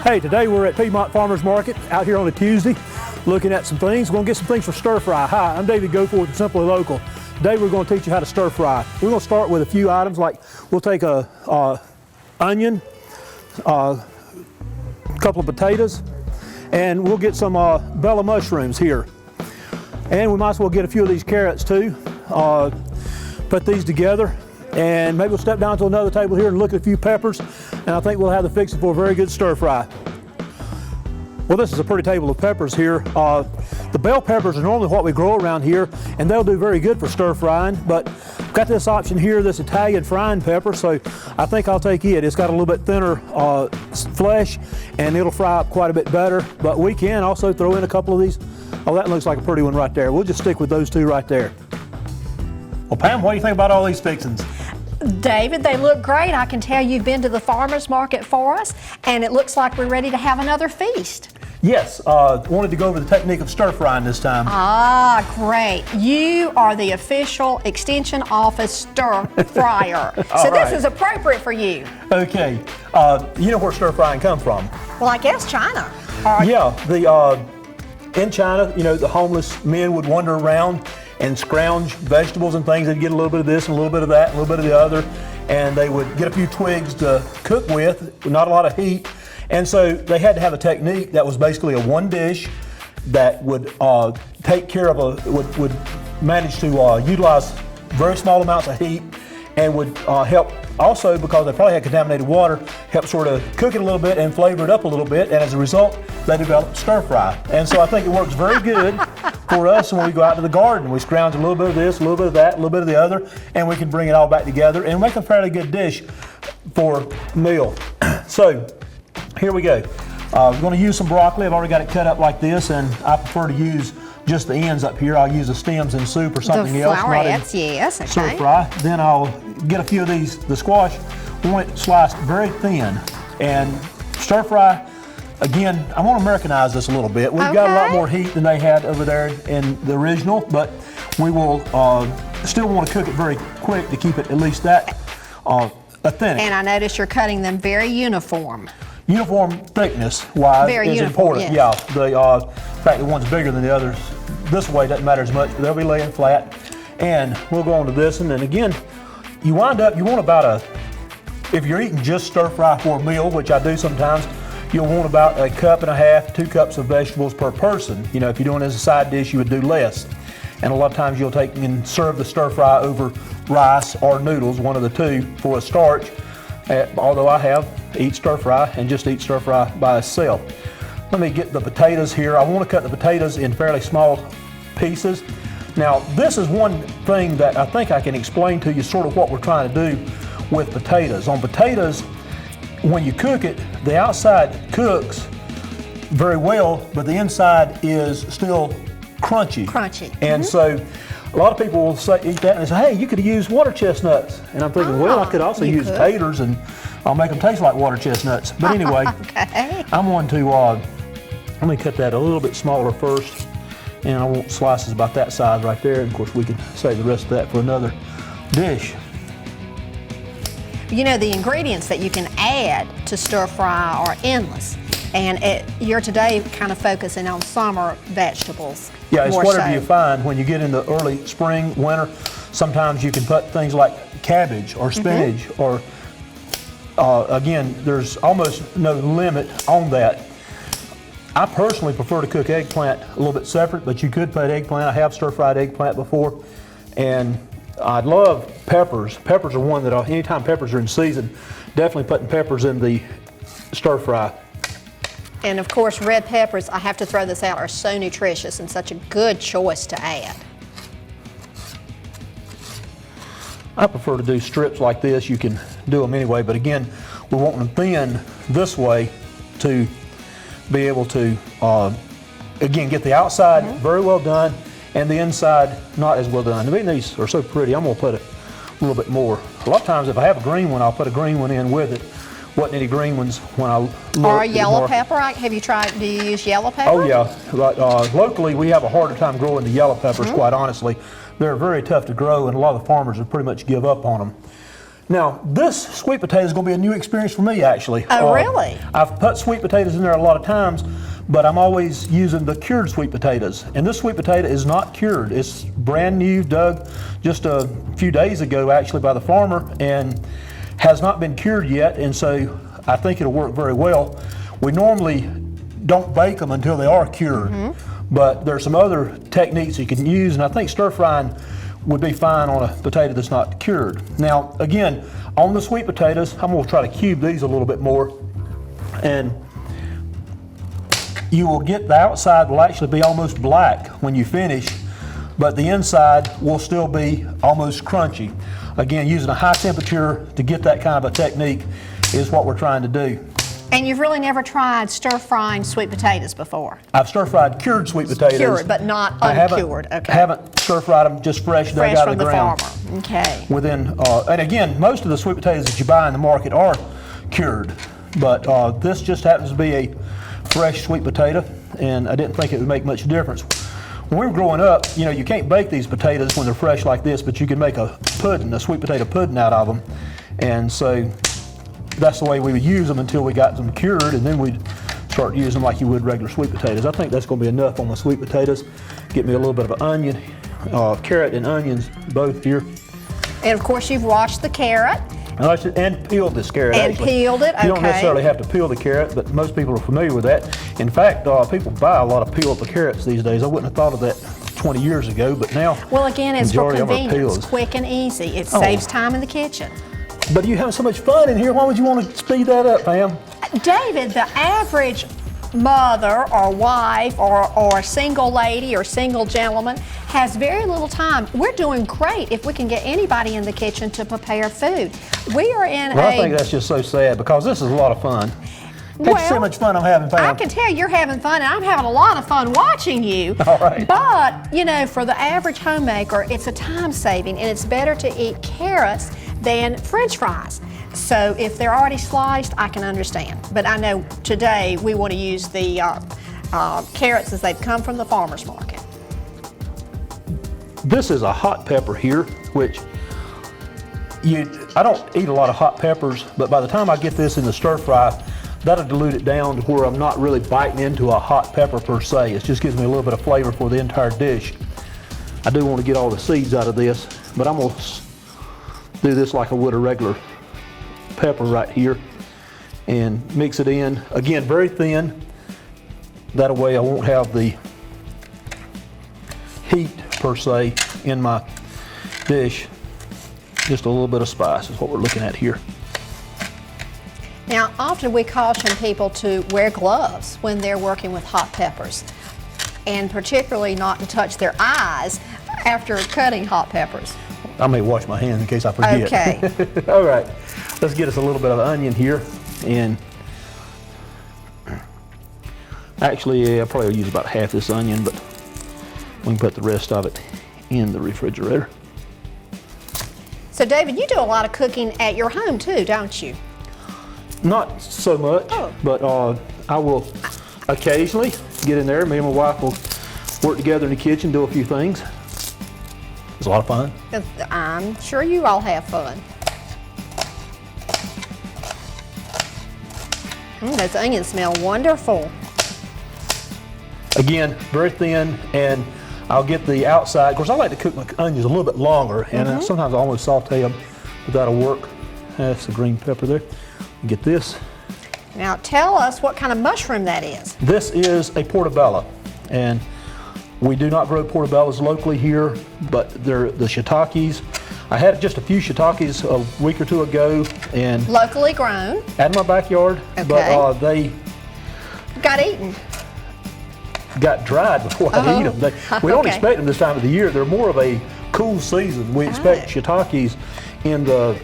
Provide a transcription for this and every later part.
Hey, today we're at Piedmont Farmers Market out here on a Tuesday looking at some things. We're going to get some things for stir fry. Hi, I'm David Goforth with Simply Local. Today we're going to teach you how to stir fry. We're going to start with a few items, like we'll take a onion, a couple of potatoes, and we'll get some bella mushrooms here. And we might as well get a few of these carrots too. Put these together, and maybe we'll step down to another table here and look at a few peppers, and I think we'll have the fixing for a very good stir fry. Well, this is a pretty table of peppers here. The bell peppers are normally what we grow around here, and they'll do very good for stir frying, but I've got this option here, this Italian frying pepper, so I think I'll take it. It's got a little bit thinner flesh, and it'll fry up quite a bit better, but we can also throw in a couple of these. Oh, that looks like a pretty one right there. We'll just stick with those two right there. Well, Pam, what do you think about all these fixings? David, they look great. I can tell you've been to the farmer's market for us, and it looks like we're ready to have another feast. Yes, wanted to go over the technique of stir frying this time. Ah, great. You are the official Extension Office stir fryer. So right. This is appropriate for you. Okay, you know where stir frying comes from? Well, I guess China. Yeah, in China, you know, the homeless men would wander around and scrounge vegetables and things. They'd get a little bit of this and a little bit of that, and a little bit of the other, and they would get a few twigs to cook with, not a lot of heat. And so they had to have a technique that was basically a one dish that would take care of would manage to utilize very small amounts of heat, and would help also, because they probably had contaminated water, help sort of cook it a little bit and flavor it up a little bit, and as a result, they developed stir fry. And so I think it works very good for us when we go out to the garden. We scrounge a little bit of this, a little bit of that, a little bit of the other, and we can bring it all back together and make a fairly good dish for a meal. So here we go. We're going to use some broccoli. I've already got it cut up like this, and I prefer to use just the ends up here. I'll use the stems in soup or something The else. flowerets, yes, okay. Stir fry. Then I'll get a few of these, the squash, we want it sliced very thin. And stir fry, again, I want to Americanize this a little bit. We've got a lot more heat than they had over there in the original, but we will still want to cook it very quick to keep it at least that authentic. And I notice you're cutting them very uniform. Uniform thickness wise is important. Yes. Yeah, the fact that one's bigger than the others this way doesn't matter as much, but they'll be laying flat. And we'll go on to this, and then again, you want about if you're eating just stir fry for a meal, which I do sometimes, you'll want about a cup and a half, 2 cups of vegetables per person. You know, if you're doing it as a side dish, you would do less. And a lot of times you'll take and serve the stir fry over rice or noodles, one of the two, for a starch. Although I have eat stir fry and just eat stir fry by itself. Let me get the potatoes here. I want to cut the potatoes in fairly small pieces. Now, this is one thing that I think I can explain to you sort of what we're trying to do with potatoes. On potatoes, when you cook it, the outside cooks very well, but the inside is still crunchy. And so a lot of people will eat that and they say, hey, you could use water chestnuts. And I'm thinking, well, I could also use taters and I'll make them taste like water chestnuts. But anyway, I'm going to, let me cut that a little bit smaller first. And I want slices about that size right there. And of course, we can save the rest of that for another dish. You know, the ingredients that you can add to stir fry are endless. And you're today kind of focusing on summer vegetables. Yeah, it's whatever you find when you get into early spring, winter. Sometimes you can put things like cabbage or spinach or, again, there's almost no limit on that. I personally prefer to cook eggplant a little bit separate, but you could put eggplant. I have stir-fried eggplant before. And I love peppers. Peppers are one that anytime peppers are in season, definitely putting peppers in the stir fry. And of course, red peppers, I have to throw this out, are so nutritious and such a good choice to add. I prefer to do strips like this. You can do them anyway, but again, we're wanting them thin this way to be able to, again, get the outside very well done and the inside not as well done. I mean, these are so pretty. I'm gonna put a little bit more. A lot of times if I have a green one, I'll put a green one in with it. Wasn't any green ones when I looked. Or a yellow pepper? Have you tried, do you use yellow pepper? Oh yeah, but locally we have a harder time growing the yellow peppers, quite honestly. They're very tough to grow and a lot of the farmers have pretty much give up on them. Now, this sweet potato is going to be a new experience for me, actually. Oh, really? I've put sweet potatoes in there a lot of times, but I'm always using the cured sweet potatoes. And this sweet potato is not cured. It's brand new, dug just a few days ago, actually, by the farmer, and has not been cured yet, and so I think it'll work very well. We normally don't bake them until they are cured, but there's some other techniques you can use, and I think stir frying would be fine on a potato that's not cured. Now, again, on the sweet potatoes, I'm gonna try to cube these a little bit more, and you will get the outside will actually be almost black when you finish, but the inside will still be almost crunchy. Again, using a high temperature to get that kind of a technique is what we're trying to do. And you've really never tried stir-frying sweet potatoes before? I've stir-fried cured sweet potatoes. Cured, but not uncured. Okay. I haven't stir-fried them just fresh dug out of the ground. Fresh from the farmer. Okay. Within, and again, most of the sweet potatoes that you buy in the market are cured, but this just happens to be a fresh sweet potato, and I didn't think it would make much difference. When we were growing up, you know, you can't bake these potatoes when they're fresh like this, but you can make a pudding, a sweet potato pudding out of them, and so that's the way we would use them until we got them cured, and then we'd start using them like you would regular sweet potatoes. I think that's going to be enough on the sweet potatoes. Get me a little bit of an onion, carrot and onions both here. And of course you've washed the carrot. And peeled this carrot, And actually. peeled it, You don't okay. necessarily have to peel the carrot, but most people are familiar with that. In fact, people buy a lot of peeled carrots these days. I wouldn't have thought of that 20 years ago, but now, Well, again, it's for majority of them are convenience, peeled. quick and easy. It saves time in the kitchen. But you have so much fun in here. Why would you want to speed that up, Pam? David, the average mother or wife or single lady or single gentleman has very little time. We're doing great if we can get anybody in the kitchen to prepare food. We are in Well, I think that's just so sad because this is a lot of fun. Can't you see how much fun I'm having, Pam? I can tell you're having fun, and I'm having a lot of fun watching you. All right. But, you know, for the average homemaker, it's a time saving, and it's better to eat carrots than French fries. So if they're already sliced, I can understand. But I know today we want to use the carrots as they've come from the farmer's market. This is a hot pepper here, which I don't eat a lot of hot peppers, but by the time I get this in the stir fry, that'll dilute it down to where I'm not really biting into a hot pepper per se. It just gives me a little bit of flavor for the entire dish. I do want to get all the seeds out of this, but I'm going to do this like I would a regular pepper right here and mix it in. Again, very thin. That way I won't have the heat per se in my dish. Just a little bit of spice is what we're looking at here. Now, often we caution people to wear gloves when they're working with hot peppers, and particularly not to touch their eyes after cutting hot peppers. I may wash my hands in case I forget. Okay. All right, let's get us a little bit of onion here, and actually, I'll probably use about half this onion, but we can put the rest of it in the refrigerator. So, David, you do a lot of cooking at your home too, don't you? Not so much, but I will occasionally get in there. Me and my wife will work together in the kitchen, do a few things. It's a lot of fun. 'Cause I'm sure you all have fun. Those onions smell wonderful. Again, very thin, and I'll get the outside. Of course, I like to cook my onions a little bit longer, and sometimes I almost saute them, but that'll work. That's the green pepper there. Get this. Now, tell us what kind of mushroom that is. This is a portobello, and we do not grow portobellos locally here, but they're the shiitakes. I had just a few shiitakes a week or two ago, and Locally grown. out in my backyard, but they Got eaten. got dried before I eat them. We don't Okay. expect them this time of the year. They're more of a cool season. We expect shiitakes in the.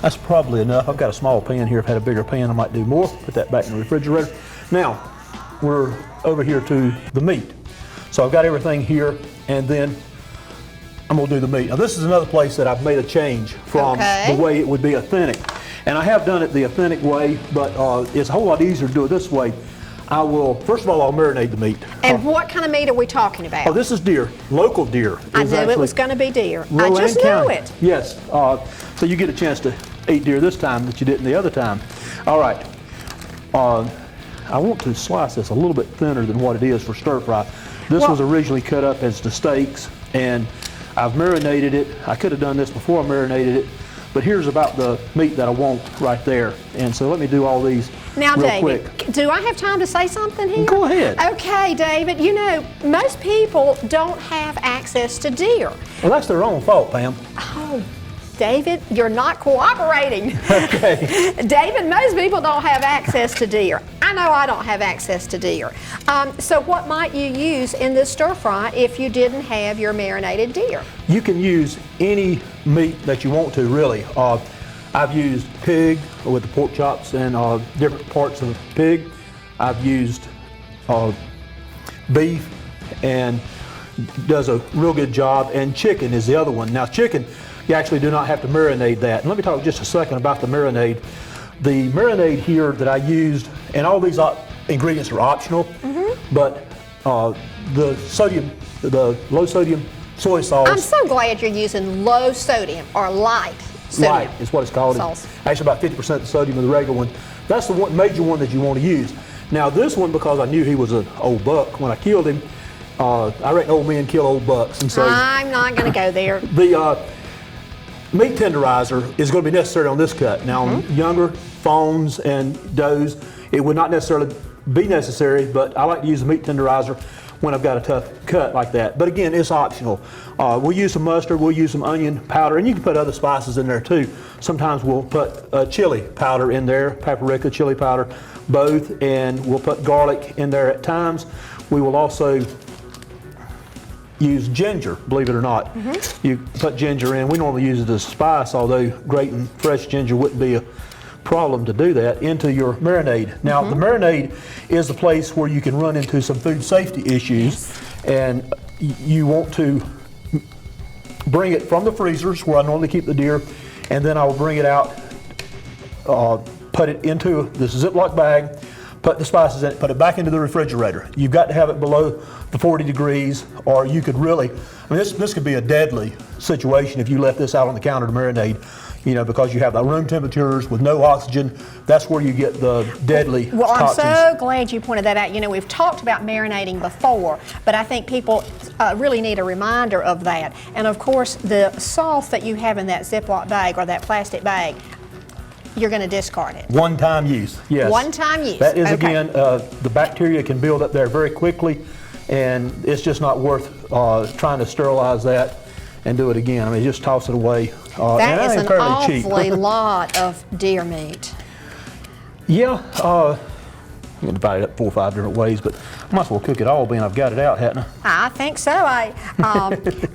That's probably enough. I've got a small pan here. If I had a bigger pan, I might do more. Put that back in the refrigerator. Now, we're over here to the meat. So I've got everything here, and then I'm gonna do the meat. Now this is another place that I've made a change from the way it would be authentic. And I have done it the authentic way, but it's a whole lot easier to do it this way. I will, first of all, I'll marinate the meat. And what kind of meat are we talking about? Oh, this is deer, local deer. I It's knew it actually was going to be deer. I Rowan just knew County. it. Yes, so you get a chance to eat deer this time that you didn't the other time. All right, I want to slice this a little bit thinner than what it is for stir fry. This was originally cut up as the steaks, and I've marinated it. I could have done this before I marinated it, but here's about the meat that I want right there. And so let me do all these Now, real David, quick. do I have time to say something here? Go ahead. Okay, David, you know, most people don't have access to deer. Well, that's their own fault, Pam. Oh, David, you're not cooperating. Okay. David, most people don't have access to deer. I know I don't have access to deer. So what might you use in this stir fry if you didn't have your marinated deer? You can use any meat that you want to, really. I've used pig with the pork chops and different parts of pig. I've used beef and does a real good job. And chicken is the other one. Now chicken, you actually do not have to marinate that. And let me talk just a second about the marinade. The marinade here that I used, and all these ingredients are optional, but the low sodium soy sauce. I'm so glad you're using low sodium or light sodium. Light is what it's called. Sauce. Actually, about 50% of the sodium of the regular one. That's the one, major one that you want to use. Now, this one, because I knew he was an old buck when I killed him, I reckon old men kill old bucks, and so I'm not going to go there. the meat tenderizer is going to be necessary on this cut. Now, on younger fawns and does, it would not necessarily be necessary, but I like to use the meat tenderizer when I've got a tough cut like that. But again, it's optional. We'll use some mustard, we'll use some onion powder, and you can put other spices in there too. Sometimes we'll put chili powder in there, paprika, chili powder, both, and we'll put garlic in there at times. We will also use ginger, believe it or not. You put ginger in. We normally use it as a spice, although grating fresh ginger wouldn't be a problem to do that, into your marinade. Now, the marinade is the place where you can run into some food safety issues, and you want to bring it from the freezers where I normally keep the deer, and then I will bring it out, put it into this Ziploc bag, put the spices in it, put it back into the refrigerator. You've got to have it below the 40 degrees, or you could really, I mean, this could be a deadly situation if you left this out on the counter to marinate, you know, because you have the room temperatures with no oxygen. That's where you get the deadly Well, toxins. I'm so glad you pointed that out. You know, we've talked about marinating before, but I think people really need a reminder of that. And of course, the sauce that you have in that Ziploc bag or that plastic bag, you're going to discard it. One-time use, yes. One-time use. That is, Okay. again, the bacteria can build up there very quickly, and it's just not worth trying to sterilize that and do it again. I mean, just toss it away. And That is ain't an fairly cheap. awfully lot of deer meat. Yeah, I'm going to divide it up 4 or 5 different ways, but I might as well cook it all, being I've got it out, hadn't I? I think so.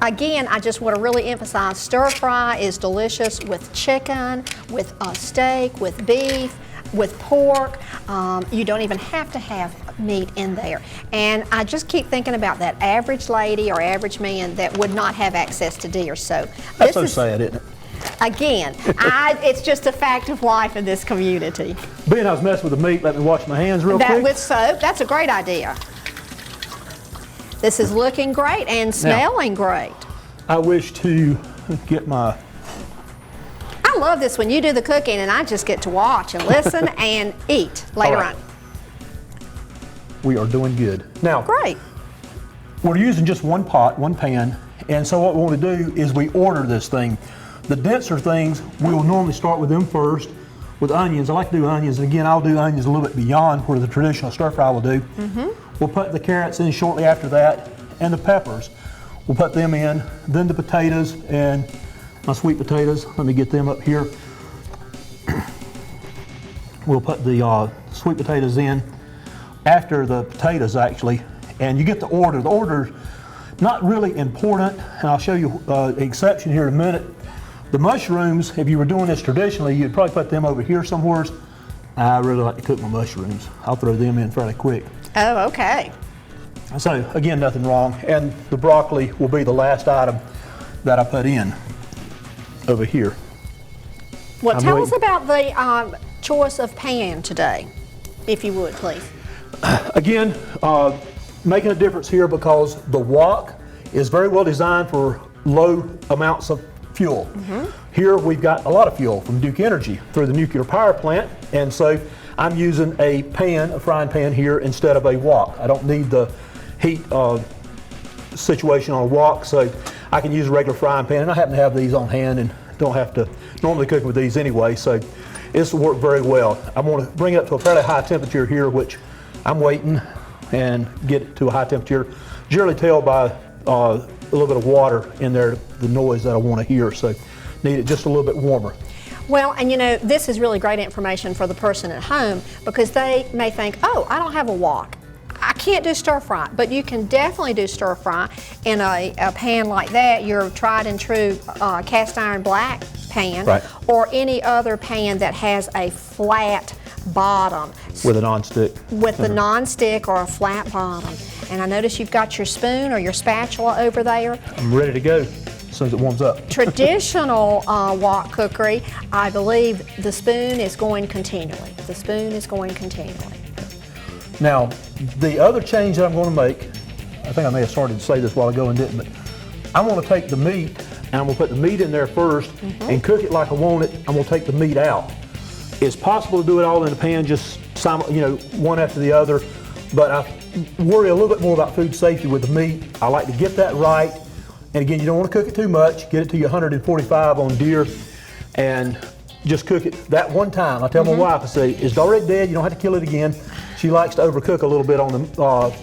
Again, I just want to really emphasize stir fry is delicious with chicken, with steak, with beef, with pork. You don't even have to have meat in there. And I just keep thinking about that average lady or average man that would not have access to deer. So That's so sad, isn't it? Again, it's just a fact of life in this community. Being I was messing with the meat, let me wash my hands real That quick. with soap, that's a great idea. This is looking great and smelling great. I wish to get my... I love this when you do the cooking and I just get to watch and listen and eat later All right. on. We are doing good. Now, Great. we're using just one pot, one pan, and so what we want to do is we order this thing. The denser things, we will normally start with them first, with onions. I like to do onions, and again, I'll do onions a little bit beyond where the traditional stir fry will do. We'll put the carrots in shortly after that, and the peppers. We'll put them in, then the potatoes, and my sweet potatoes. Let me get them up here. We'll put the sweet potatoes in after the potatoes, actually, and you get the order. The order's not really important, and I'll show you an exception here in a minute. The mushrooms, if you were doing this traditionally, you'd probably put them over here somewhere. I really like to cook my mushrooms. I'll throw them in fairly quick. Oh, okay. So again, nothing wrong. And the broccoli will be the last item that I put in over here. Well, I'm tell waiting. us about the choice of pan today, if you would, please. Again, making a difference here because the wok is very well designed for low amounts of fuel. Here we've got a lot of fuel from Duke Energy through the nuclear power plant, and so I'm using a frying pan here instead of a wok. I don't need the heat situation on a wok, so I can use a regular frying pan, and I happen to have these on hand and don't have to normally cook with these anyway, so this will work very well. I want to bring it up to a fairly high temperature here, which I'm waiting and get it to a high temperature. Generally tell by a little bit of water in there the noise that I want to hear, so need it just a little bit warmer. Well, and you know, this is really great information for the person at home because they may think, oh, I don't have a wok. I can't do stir fry, but you can definitely do stir fry in a pan like that, your tried and true cast iron black pan, Right. or any other pan that has a flat bottom. With a non-stick. With the non-stick or a flat bottom. And I notice you've got your spoon or your spatula over there. I'm ready to go as soon as it warms up. Traditional wok cookery, I believe the spoon is going continually. The spoon is going continually. Now, the other change that I'm going to make, I think I may have started to say this a while ago and didn't, but I'm going to take the meat and I'm going to put the meat in there first and cook it like I want it. I'm going to take the meat out. It's possible to do it all in the pan, just one after the other, but I worry a little bit more about food safety with the meat. I like to get that right. And again, you don't want to cook it too much. Get it to your 145 on deer and just cook it that one time. I tell my wife, I say, it's already dead, you don't have to kill it again. She likes to overcook a little bit on the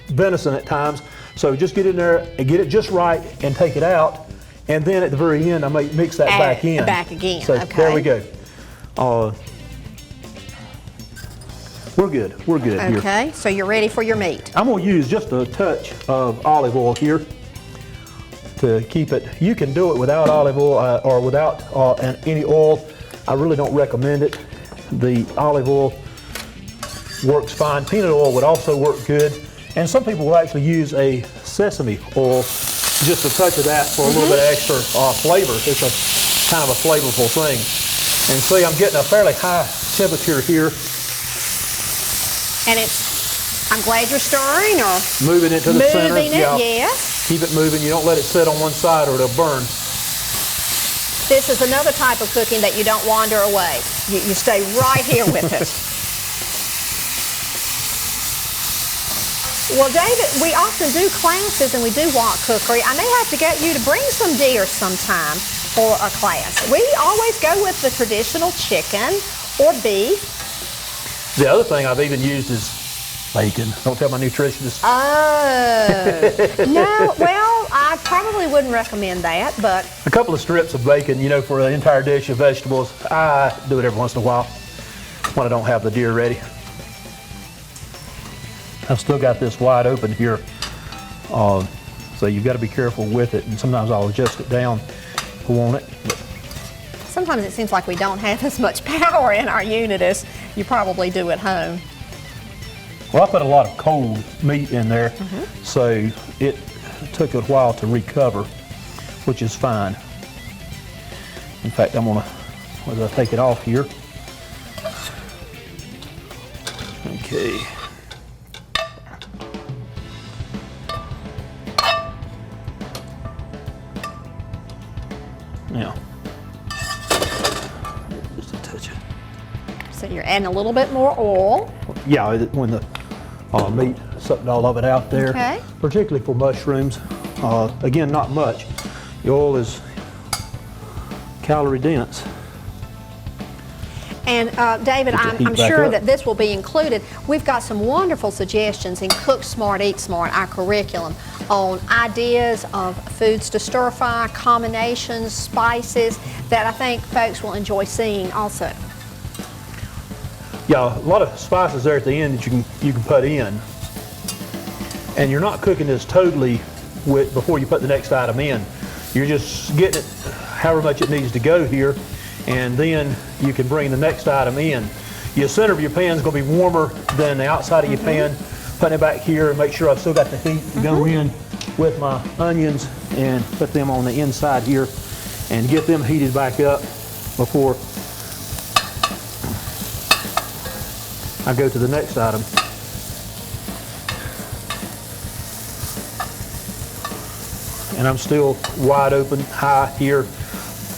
venison at times. So just get in there and get it just right and take it out. And then at the very end, I may mix that back in. Back again, So okay. there we go. We're good here. Okay, so you're ready for your meat. I'm going to use just a touch of olive oil here to keep it. You can do it without olive oil or without any oil. I really don't recommend it. The olive oil works fine. Peanut oil would also work good. And some people will actually use a sesame oil, just a touch of that for a little bit of extra flavor. It's a kind of a flavorful thing. And see, I'm getting a fairly high temperature here. And I'm glad you're stirring or Moving it to the center. moving it, Yeah. yes. Keep it moving. You don't let it sit on one side or it'll burn. This is another type of cooking that you don't wander away. You stay right here with it. Well, David, we often do classes and we do wok cookery. I may have to get you to bring some deer sometime for a class. We always go with the traditional chicken or beef. The other thing I've even used is bacon. Don't tell my nutritionist. Oh, no, well, I probably wouldn't recommend that, but A couple of strips of bacon, for an entire dish of vegetables. I do it every once in a while when I don't have the deer ready. I've still got this wide open here, so you've got to be careful with it, and sometimes I'll adjust it down if I want it. But sometimes it seems like we don't have as much power in our unit as you probably do at home. well, I put a lot of cold meat in there, so it took a while to recover, which is fine. In fact, I'm gonna, as I take it off here. Okay. Now, just a touch of, So you're adding a little bit more oil. yeah, when the meat sucked all of it out there, Okay. particularly for mushrooms. Again, not much. The oil is calorie dense. And David, Get the I'm heat back sure up. that this will be included. We've got some wonderful suggestions in Cook Smart, Eat Smart, our curriculum, on ideas of foods to stir fry, combinations, spices, that I think folks will enjoy seeing also. Yeah, a lot of spices there at the end that you can put in. And you're not cooking this totally before you put the next item in. You're just getting it however much it needs to go here, and then you can bring the next item in. Your center of your pan is going to be warmer than the outside of your pan. Putting it back here and make sure I've still got the heat to go in with my onions and put them on the inside here and get them heated back up before I go to the next item. and I'm still wide open, high here.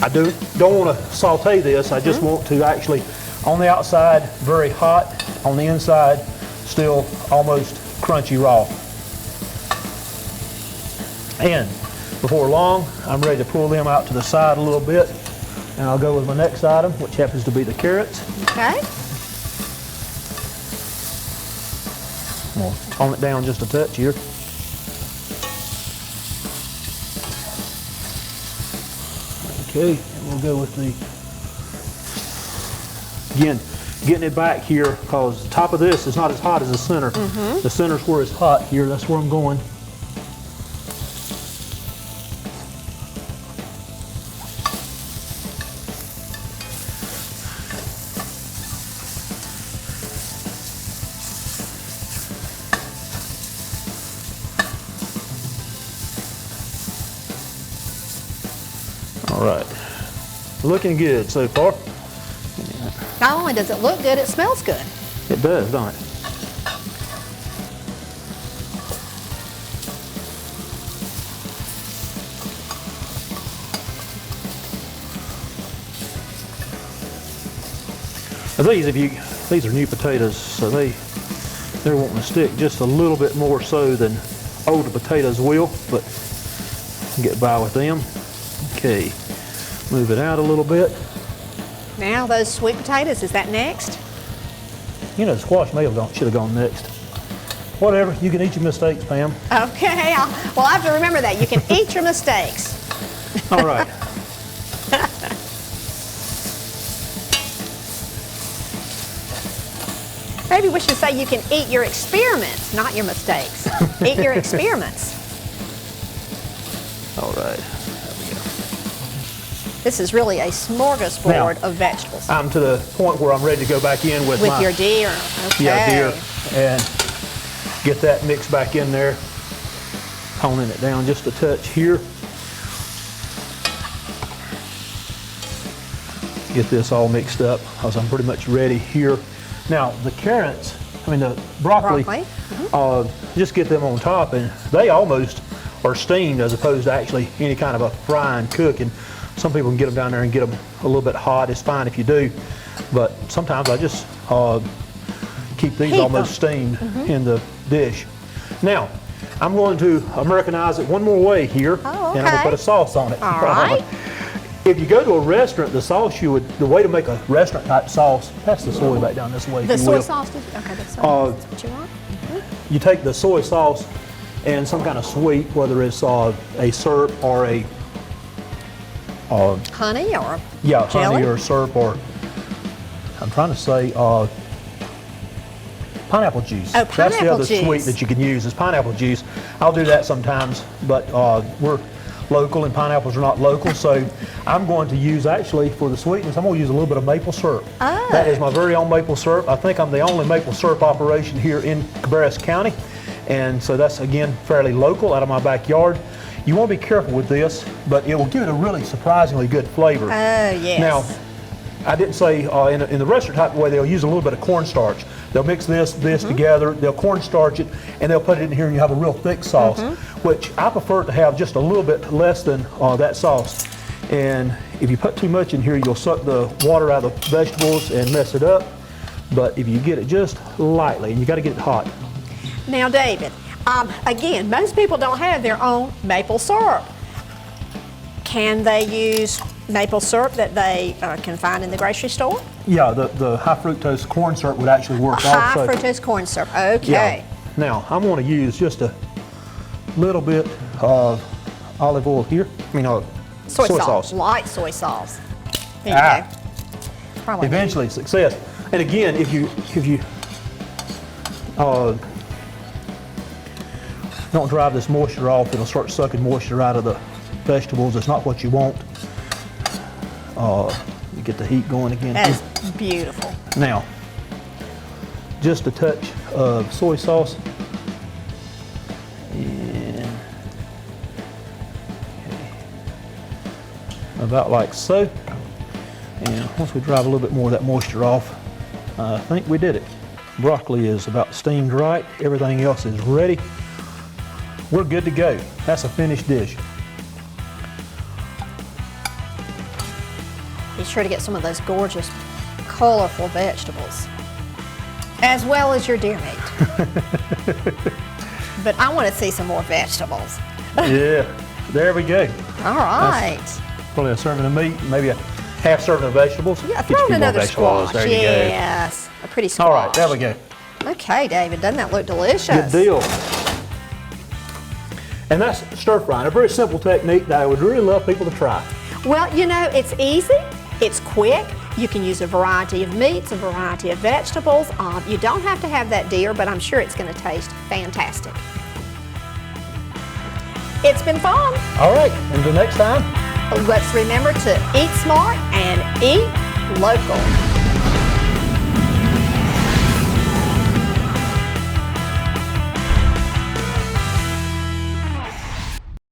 I don't want to saute this. I just want to actually, on the outside, very hot. On the inside, still almost crunchy raw. And before long, I'm ready to pull them out to the side a little bit. And I'll go with my next item, which happens to be the carrots. Okay. I'm going to tone it down just a touch here. Okay, and we'll go with again, getting it back here, because the top of this is not as hot as the center. The center's where it's hot here, that's where I'm going. All right, looking good so far. Not only does it look good, it smells good. It does, don't it? Now these are new potatoes, so they're wanting to stick just a little bit more so than older potatoes will, but get by with them. Okay, move it out a little bit. Now those sweet potatoes, is that next? You know, the squash should have gone next. Whatever, you can eat your mistakes, Pam. Okay, well I have to remember that. You can eat your mistakes. All right. Maybe we should say you can eat your experiments, not your mistakes. Eat your experiments. All right. This is really a smorgasbord of vegetables. I'm to the point where I'm ready to go back in with my... your deer. Okay. Yeah, deer. And get that mixed back in there. Toning it down just a touch here. Get this all mixed up because I'm pretty much ready here. Now, the carrots, the broccoli. Just get them on top, and they almost are steamed as opposed to actually any kind of a fry and cook. And some people can get them down there and get them a little bit hot. It's fine if you do, but sometimes I just keep these almost steamed in the dish. Now, I'm going to Americanize it one more way here, and I'm going to put a sauce on it. All right. If you go to a restaurant, the way to make a restaurant type sauce, pass the soy back down this way. The soy sauce? Okay, the soy sauce. That's what you want? You take the soy sauce and some kind of sweet, whether it's a syrup or a honey or jelly? Honey or syrup, or I'm trying to say pineapple juice. Oh, That's the other juice. sweet that you can use is pineapple juice. I'll do that sometimes, but we're local and pineapples are not local, so I'm going to use, actually, for the sweetness, I'm going to use a little bit of maple syrup. Oh. That is my very own maple syrup. I think I'm the only maple syrup operation here in Cabarrus County, and so that's, again, fairly local, out of my backyard. You want to be careful with this, but it will give it a really surprisingly good flavor. Oh, yes. Now, I didn't say in the restaurant type way, they'll use a little bit of cornstarch. They'll mix this together, they'll cornstarch it, and they'll put it in here and you have a real thick sauce, which I prefer to have just a little bit less than that sauce. And if you put too much in here, you'll suck the water out of the vegetables and mess it up. But if you get it just lightly, and you got to get it hot. Now, David, again, most people don't have their own maple syrup. Can they use maple syrup that they can find in the grocery store? Yeah, the high fructose corn syrup would actually work also. High fructose corn syrup, okay. Yeah. Now, I'm going to use just a little bit of olive oil here. Soy sauce. Light soy sauce. There you go. Probably. Eventually, success. And again, if you don't drive this moisture off, it'll start sucking moisture out of the vegetables. It's not what you want. You get the heat going again. That's beautiful. Now, just a touch of soy sauce. And about like so. And once we drive a little bit more of that moisture off, I think we did it. Broccoli is about steamed right. Everything else is ready. We're good to go. That's a finished dish. Be sure to get some of those gorgeous, colorful vegetables, as well as your deer meat. But I want to see some more vegetables. Yeah, there we go. All right. Probably a serving of meat, maybe a half serving of vegetables. Yeah, Get throw you a in few more another vegetables. squash. There you go. Yes, a pretty squash. All right, there we go. Okay, David, doesn't that look delicious? Good deal. And that's stir frying, a very simple technique that I would really love people to try. Well, you know, it's easy, it's quick. You can use a variety of meats, a variety of vegetables. You don't have to have that deer, but I'm sure it's going to taste fantastic. It's been fun. All right, until next time. Let's remember to eat smart and eat local.